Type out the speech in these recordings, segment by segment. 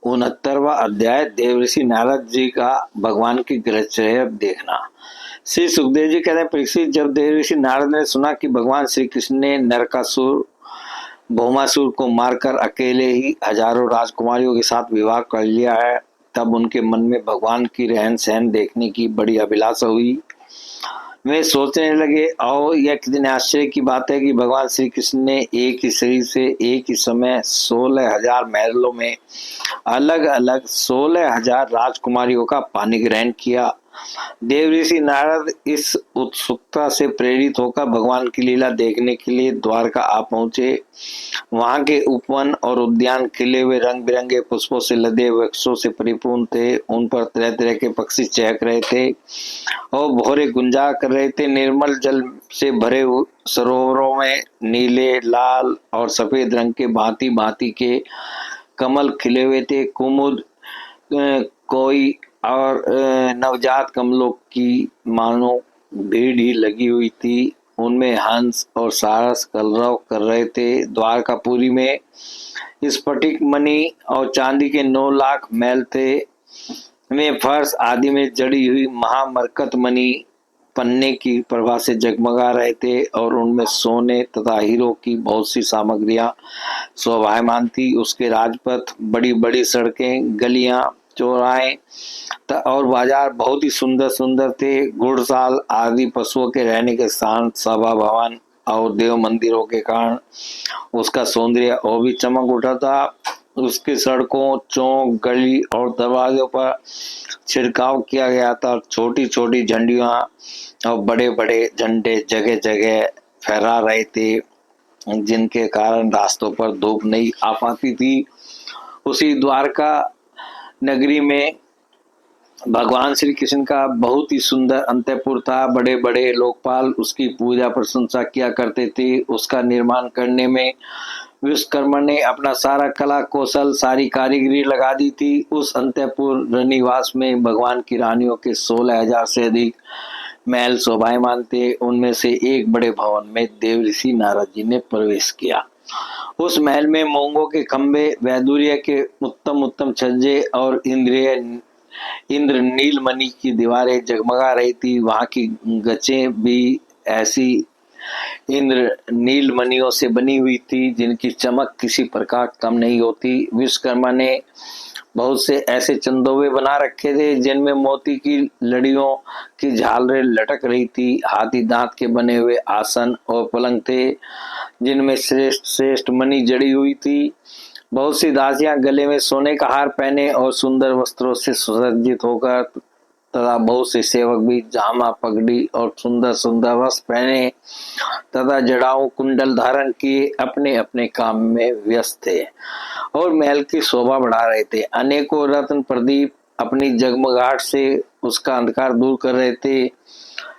69वां अध्याय देवऋषि नारद जी का भगवान की ग्रहचर्या देखना। श्री सुखदेव जी कहते हैं, परीक्षित, जब देवऋषि नारद ने सुना कि भगवान श्री कृष्ण ने नरकासुर भौमासुर को मारकर अकेले ही हजारों राजकुमारियों के साथ विवाह कर लिया है, तब उनके मन में भगवान की रहन सहन देखने की बड़ी अभिलाषा हुई। वे सोचने लगे, और यह कितने आश्चर्य की बात है कि भगवान श्री कृष्ण ने एक ही शरीर से एक ही समय 16,000 महलों में अलग अलग 16,000 राजकुमारियों का पानी ग्रहण किया। देवऋषि नारद इस उत्सुकता से प्रेरित होकर भगवान की लीला देखने के लिए द्वारका आ पहुंचे। वहां के उपवन और उद्यान खिले हुए रंग बिरंगे पुष्पों से लदे वृक्षों से परिपूर्ण थे। उन पर तरह तरह के पक्षी चहक रहे थे और भौरे गुंजा कर रहे थे। निर्मल जल से भरे सरोवरों में नीले, लाल और सफेद रंग के भांति भांति के कमल खिले हुए थे। कुमुद, कोई और नवजात कमलों की मानो भीड़ ही लगी हुई थी। उनमें हंस और सारस कलरव कर रहे थे। द्वारकापुरी में स्फटिक मणि और चांदी के 9 लाख महल थे। वे फर्श आदि में जड़ी हुई महामरकत मणि पन्ने की प्रभा से जगमगा रहे थे और उनमें सोने तथा हीरो की बहुत सी सामग्रियां शोभायमान थी। उसके राजपथ, बड़ी बड़ी सड़कें, गलियां, चौराहे और बाजार बहुत ही सुंदर सुंदर थे। घुड़साल आदि पशुओं के रहने के स्थान, सभा भवन और देव मंदिरों के कारण उसका सौंदर्य और भी चमक उठा था। उसकी सड़कों, चौक, गली और दरवाजों पर छिड़काव किया गया था। छोटी छोटी झंडियां और बड़े बड़े झंडे जगह जगह फहरा रहे थे, जिनके कारण रास्तों पर धूप नहीं आ पाती थी। उसी द्वारका नगरी में भगवान श्री कृष्ण का बहुत ही सुंदर अंतःपुर था। बड़े बड़े लोकपाल उसकी पूजा प्रशंसा किया करते थे। उसका निर्माण करने में विश्वकर्मा ने अपना सारा कला कौशल, सारी कारीगरी लगा दी थी। उस अंतःपुर रनिवास में भगवान की रानियों के 16,000 से अधिक महल शोभायमान थे। उनमें से एक बड़े भवन में देवऋषि नारद जी ने प्रवेश किया। उस महल में मूंगों के खंभे, वैदूर्य के उत्तम उत्तम छज्जे और इंद्र नीलमणि की दीवारें जगमगा रही थी। वहां की गचें भी ऐसी इंद्र नीलमणियों से बनी हुई थी जिनकी चमक किसी प्रकार कम नहीं होती। विश्वकर्मा ने बहुत से ऐसे चंदोवे बना रखे थे जिनमें मोती की लड़ियों की झालरें लटक रही थी। हाथी दांत के बने हुए आसन और पलंग थे जिनमें श्रेष्ठ श्रेष्ठ मणि जड़ी हुई थी। बहुत सी दासियां गले में सोने का हार पहने और सुंदर वस्त्रों से सुसज्जित होकर तथा बहुत से सेवक भी जामा, पगड़ी और सुंदर सुंदर वस्त्र पहने तथा जड़ाओं कुंडल धारण किए अपने अपने काम में व्यस्त थे और महल की शोभा बढ़ा रहे थे। अनेकों रत्न प्रदीप अपनी जगमगाहट से उसका अंधकार दूर कर रहे थे।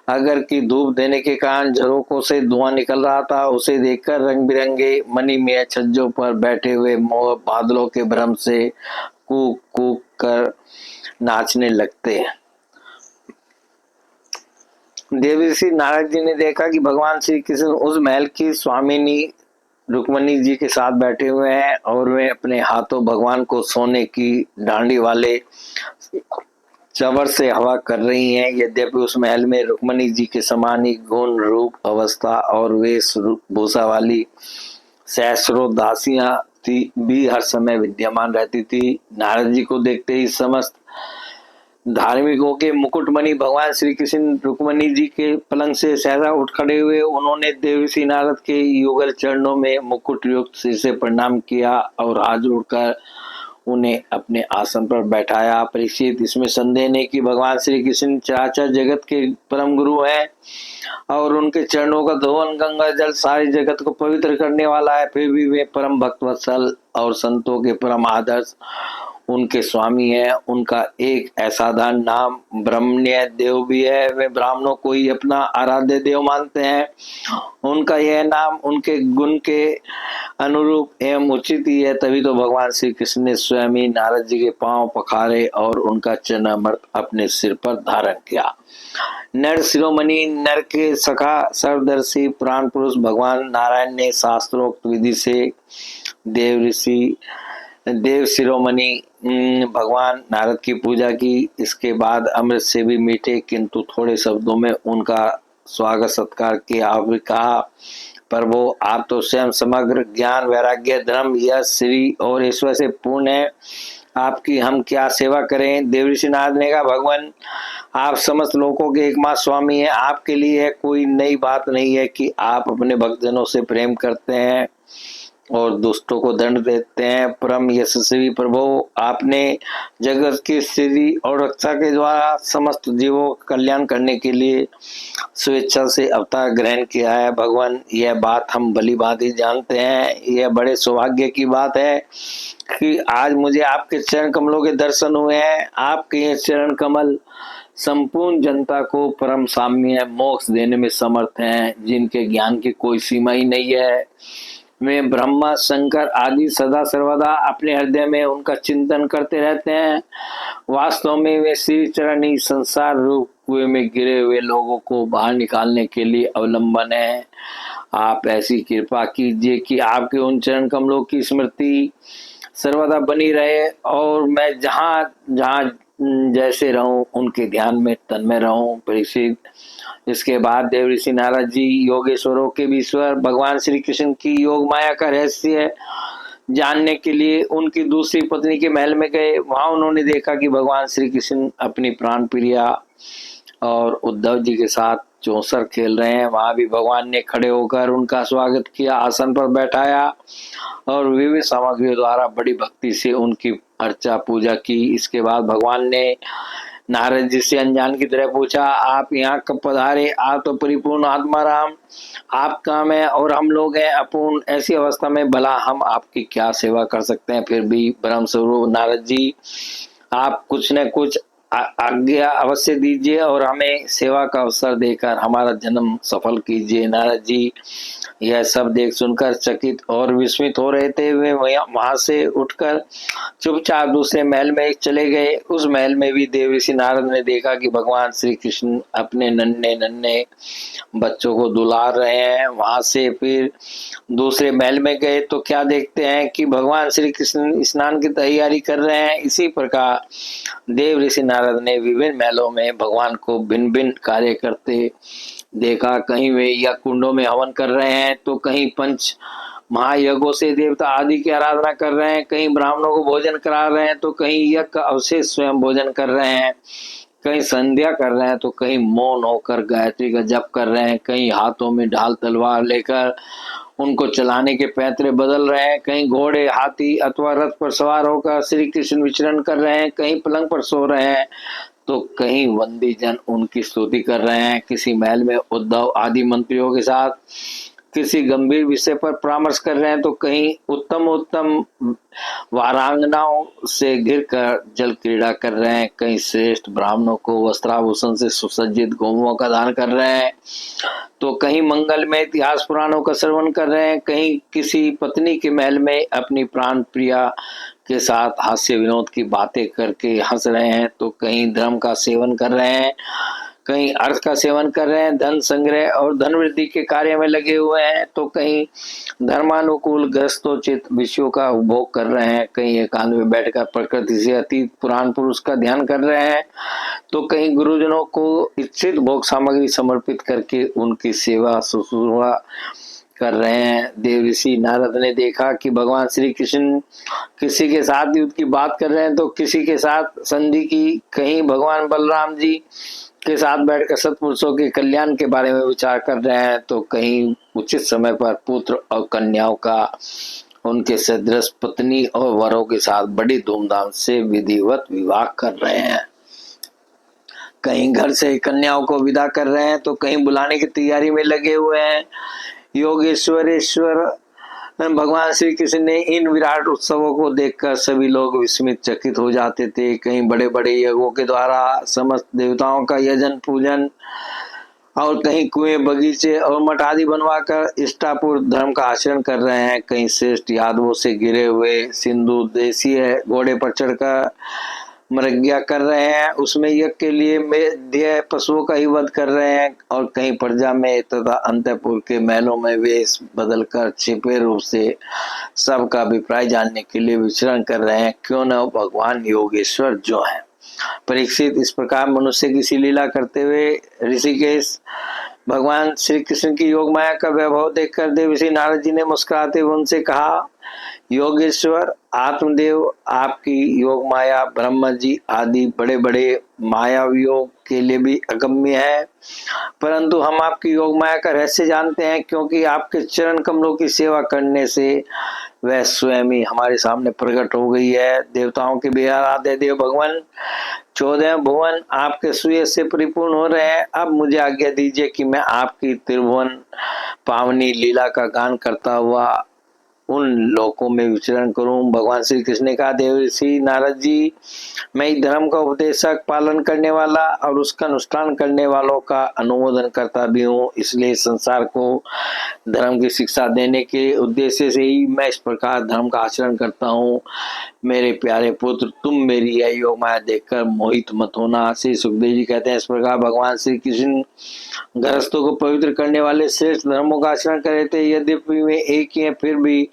अगर की धूप देने के कारण झरोकों से धुआं निकल रहा था। उसे देखकर रंग बिरंगे मणिमय छज्जों पर बैठे हुए मोर बादलों के भ्रम से कूक कूक कर नाचने लगते। देवऋषि नारद जी ने देखा कि भगवान श्री कृष्ण उस महल की स्वामिनी रुक्मणी जी के साथ बैठे हुए हैं और वे अपने हाथों भगवान को सोने की डांडी वाले चवर से हवा कर रही हैं। यद्यपि उस महल में रुक्मणी जी के समान ही गुण, रूप, अवस्था और वेशभूषा वाली सहस्रों दासियां भी हर समय विद्यमान रहती थी। नारद जी को देखते ही समस्त धार्मिकों के मुकुटमणि भगवान श्री कृष्ण रुक्मणी जी के पलंग से सहसा उठ खड़े हुए। उन्होंने देवऋषि नारद के युगल चरणों में मुकुट युक्त सिर से प्रणाम किया और हाथ जोड़कर उन्हें अपने आसन पर बैठाया। परीक्षित, इसमें संदेह नहीं कि भगवान श्री कृष्ण चराचर जगत के परम गुरु हैं और उनके चरणों का धोवन गंगा जल सारे जगत को पवित्र करने वाला है। फिर भी वे परम भक्तवत्सल और संतों के परम आदर्श उनके स्वामी है। उनका एक असाधारण नाम ब्रह्मण्य देव भी है। वे ब्राह्मणों को ही अपना आराध्य देव मानते हैं। उनका यह नाम उनके गुण के अनुरूप एवं उचित ही है। तभी तो भगवान श्री कृष्ण ने स्वयं ही नारद जी के पांव पखारे और उनका चरणामृत अपने सिर पर धारण किया। नर शिरोमणि, नर के सखा, सर्वदर्शी प्राण पुरुष भगवान नारायण ने शास्त्रोक्त विधि से देव ऋषि देव शिरोमणि भगवान नारद की पूजा की। इसके बाद अमृत से भी मीठे किंतु थोड़े शब्दों में उनका स्वागत सत्कार किया। आप कहा, प्रभु आप तो स्वयं समग्र ज्ञान वैराग्य धर्म यश श्री और ईश्वर से पूर्ण है, आपकी हम क्या सेवा करें। देवऋषि नारद ने कहा, भगवान आप समस्त लोगों के एकमात्र स्वामी हैं, आपके लिए कोई नई बात नहीं है कि आप अपने भक्तजनों से प्रेम करते हैं और दुष्टों को दंड देते हैं। परम यशस्वी प्रभु आपने जगत की स्थिति और रक्षा के द्वारा समस्त जीवों का कल्याण करने के लिए स्वेच्छा से अवतार ग्रहण किया है। भगवान यह बात हम भली भांति जानते हैं। यह बड़े सौभाग्य की बात है कि आज मुझे आपके चरण कमलों के दर्शन हुए हैं। आपके ये चरण कमल संपूर्ण जनता को परम साम्य मोक्ष देने में समर्थ हैं, जिनके ज्ञान की कोई सीमा ही नहीं है। वे ब्रह्मा शंकर आदि सदा सर्वदा अपने हृदय में उनका चिंतन करते रहते हैं। वास्तव में वे श्री चरण ही संसार रूप कुएं में गिरे हुए लोगों को बाहर निकालने के लिए अवलंबन है। आप ऐसी कृपा कीजिए कि आपके उन चरण कमलों की स्मृति सर्वदा बनी रहे और मैं जहाँ जहाँ जैसे रहूं उनके ध्यान में तन्मय रहूं। परीक्षित, इसके बाद देवऋषि नारद जी योगेश्वरों के भी ईश्वर भगवान श्री कृष्ण की योग माया का रहस्य जानने के लिए उनकी दूसरी पत्नी के महल में गए। वहां उन्होंने देखा कि भगवान श्री कृष्ण अपनी प्राण प्रिया और उद्धव जी के साथ चौसर खेल रहे हैं। वहां भी भगवान ने खड़े होकर उनका स्वागत किया, आसन पर बैठाया और विविध सामग्रियों द्वारा बड़ी भक्ति से उनकी अर्चा पूजा की। इसके बाद भगवान ने नारद जी से अनजान की तरह पूछा, आप यहाँ कब पधारे? आप तो परिपूर्ण आत्मा राम, आप काम है और हम लोग हैं अपूर्ण। ऐसी अवस्था में भला हम आपकी क्या सेवा कर सकते हैं? फिर भी ब्रह्म स्वरूप नारद जी आप कुछ न कुछ आज्ञा अवश्य दीजिए और हमें सेवा का अवसर देकर हमारा जन्म सफल कीजिए। नारद जी यह सब देख सुनकर चकित और विस्मित हो रहे थे। वे वहां से उठकर चुपचाप दूसरे महल में चले गए। उस महल में भी देवऋषि नारद ने देखा कि भगवान श्री कृष्ण अपने नन्हे नन्हे बच्चों को दुलार रहे हैं। वहां से फिर दूसरे महल में गए तो क्या देखते हैं कि भगवान श्री कृष्ण स्नान की तैयारी कर रहे हैं। इसी प्रकार देवऋषि नारद ने विभिन्न महलों में भगवान को भिन्न भिन्न कार्य करते देखा। कहीं वे या कुंडों में हवन कर रहे हैं तो कहीं पंच महायज्ञों से देवता आदि की आराधना कर रहे हैं, कहीं ब्राह्मणों को भोजन करा रहे हैं तो कहीं यज्ञ का अवशेष स्वयं भोजन कर रहे हैं, कहीं संध्या कर रहे हैं तो कहीं मौन होकर गायत्री का जप कर रहे हैं, कहीं हाथों में ढाल तलवार लेकर उनको चलाने के पैतरे बदल रहे हैं, कहीं घोड़े हाथी अथवा रथ पर सवार होकर श्री कृष्ण विचरण कर रहे हैं, कहीं पलंग पर सो रहे हैं तो कहीं वंदी जन उनकी स्तुति कर रहे हैं। किसी महल में उद्धव आदि मंत्रियों के साथ किसी गंभीर विषय पर परामर्श कर रहे हैं तो कहीं उत्तम उत्तम वारांगनाओं से घिर कर जल क्रीड़ा कर रहे हैं, कहीं श्रेष्ठ ब्राह्मणों को वस्त्राभूषण से सुसज्जित गोमुओं का दान कर रहे हैं तो कहीं मंगल में इतिहास पुराणों का श्रवण कर रहे हैं, कहीं किसी पत्नी के महल में अपनी प्राण प्रिया के साथ हास्य विनोद की बातें करके हंस रहे हैं तो कहीं धर्म का सेवन कर रहे हैं, कहीं अर्थ का सेवन कर रहे हैं, धन संग्रह और धन वृद्धि के कार्य में लगे हुए हैं तो कहीं धर्मानुकूल ग्रस्तोचित विषयों का उपभोग कर रहे हैं, कहीं एकांत में बैठकर प्रकृति से अतीत पुराण पुरुष का ध्यान कर रहे हैं तो कहीं गुरुजनों को इच्छित भोग सामग्री समर्पित करके उनकी सेवा शुश्रूषा कर रहे हैं। देवऋषि नारद ने देखा कि भगवान श्री कृष्ण किसी के साथ युद्ध की बात कर रहे हैं तो किसी के साथ संधि की, कहीं भगवान बलराम जी के साथ बैठकर सत्पुरुषों के कल्याण के बारे में विचार कर रहे हैं तो कहीं उचित समय पर पुत्र और कन्याओं का उनके सदृश पत्नी और वरों के साथ बड़ी धूमधाम से विधिवत विवाह कर रहे हैं, कहीं घर से कन्याओं को विदा कर रहे हैं तो कहीं बुलाने की तैयारी में लगे हुए हैं। योगेश्वरेश्वर भगवान श्री कृष्ण ने इन विराट उत्सवों को देखकर सभी लोग विस्मित चकित हो जाते थे। कहीं बड़े बड़े यज्ञों के द्वारा समस्त देवताओं का यजन पूजन और कहीं कुएं बगीचे और मठ आदि बनवाकर इष्टापूर्व धर्म का आचरण कर रहे हैं, कहीं श्रेष्ठ यादवों से घिरे हुए सिंधु देशीय घोड़े पर चढ़कर मृज्ञा कर रहे हैं, उसमें यज्ञ के लिए मेढ़े पशुओं का ही वध कर रहे हैं, और कहीं प्रजा में तथा अंतःपुर के महलों में वेश बदलकर छिपे रूप से सबका अभिप्राय जानने के लिए विचरण कर रहे हैं। क्यों न भगवान योगेश्वर जो हैं। परीक्षित, इस प्रकार मनुष्य की सी लीला करते हुए ऋषिकेश भगवान श्री कृष्ण की योग माया का वैभव देखकर देवर्षि नारद जी ने मुस्कुराते हुए उनसे कहा, योगेश्वर आत्मदेव, आपकी योग माया ब्रह्मा जी आदि बड़े बड़े मायावियों के लिए भी अगम्य है, परंतु हम आपकी योग माया का रहस्य जानते हैं, क्योंकि आपके चरण कमलों की सेवा करने से वह स्वयं ही हमारे सामने प्रकट हो गई है। देवताओं के भी आराध्य देव भगवान 14 भुवन आपके सुयश से परिपूर्ण हो रहे हैं। अब मुझे आज्ञा दीजिए कि मैं आपकी त्रिभुवन पावनी लीला का गान करता हुआ उन लोकों में विचरण करूं। भगवान श्री कृष्ण ने कहा, देवर्षि नारद जी, मैं धर्म का उपदेशक, पालन करने वाला और उसका अनुष्ठान करने वालों का अनुमोदन करता भी हूँ, इसलिए संसार को धर्म की शिक्षा देने के उद्देश्य से ही मैं इस प्रकार धर्म का आचरण करता हूँ। मेरे प्यारे पुत्र, तुम मेरी यह योग माया देखकर मोहित मत होना। श्री सुखदेव जी कहते हैं, इस प्रकार भगवान श्री कृष्ण गृहस्थों को पवित्र करने वाले श्रेष्ठ धर्मों का आचरण कर रहे थे। यद्यपि वे एक ही हैं, फिर भी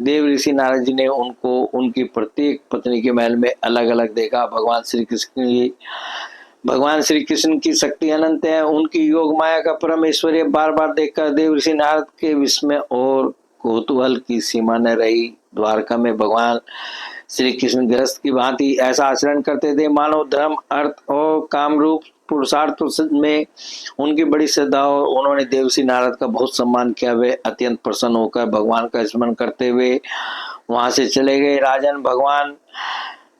देव ऋषि नारद जी ने उनको उनकी प्रत्येक पत्नी के महल में अलग अलग देखा। भगवान श्री कृष्ण की शक्ति अनंत है। उनकी योग माया का परम ऐश्वर्य बार बार देखकर देव ऋषि नारद के विस्मय और कौतूहल की सीमा न रही। द्वारका में भगवान श्री कृष्ण गृहस्थ की भांति ऐसा आचरण करते थे मानो धर्म, अर्थ और काम रूप पुरुषार्थ में उनकी बड़ी श्रद्धा हो। उन्होंने देवर्षि नारद का बहुत सम्मान किया। वे अत्यंत प्रसन्न होकर भगवान का स्मरण करते हुए वहां से चले गए। राजन, भगवान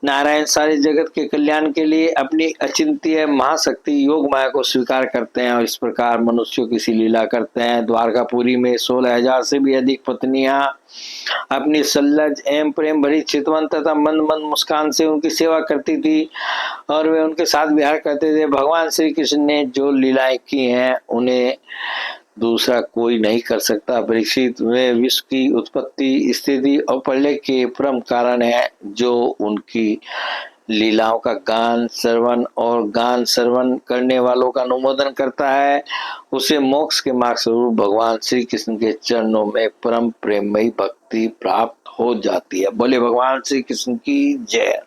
नारायण सारे जगत के कल्याण के लिए अपनी अचिंत्य महाशक्ति योग माया को स्वीकार करते हैं और इस प्रकार मनुष्यों की सी लीला करते हैं। द्वारकापुरी में 16,000 से भी अधिक पत्नियां अपनी सल्लज एवं प्रेम भरी चितवन तथा मंद मंद मुस्कान से उनकी सेवा करती थी और वे उनके साथ विहार करते थे। भगवान श्री कृष्ण ने जो लीलाएं की हैं उन्हें दूसरा कोई नहीं कर सकता। परीक्षित, वे विश्व की उत्पत्ति, स्थिति और प्रलय के परम कारण है, जो उनकी लीलाओं का गान श्रवण करने वालों का अनुमोदन करता है, उसे मोक्ष के मार्ग स्वरूप भगवान श्री कृष्ण के चरणों में परम प्रेममयी भक्ति प्राप्त हो जाती है। बोले भगवान श्री कृष्ण की जय।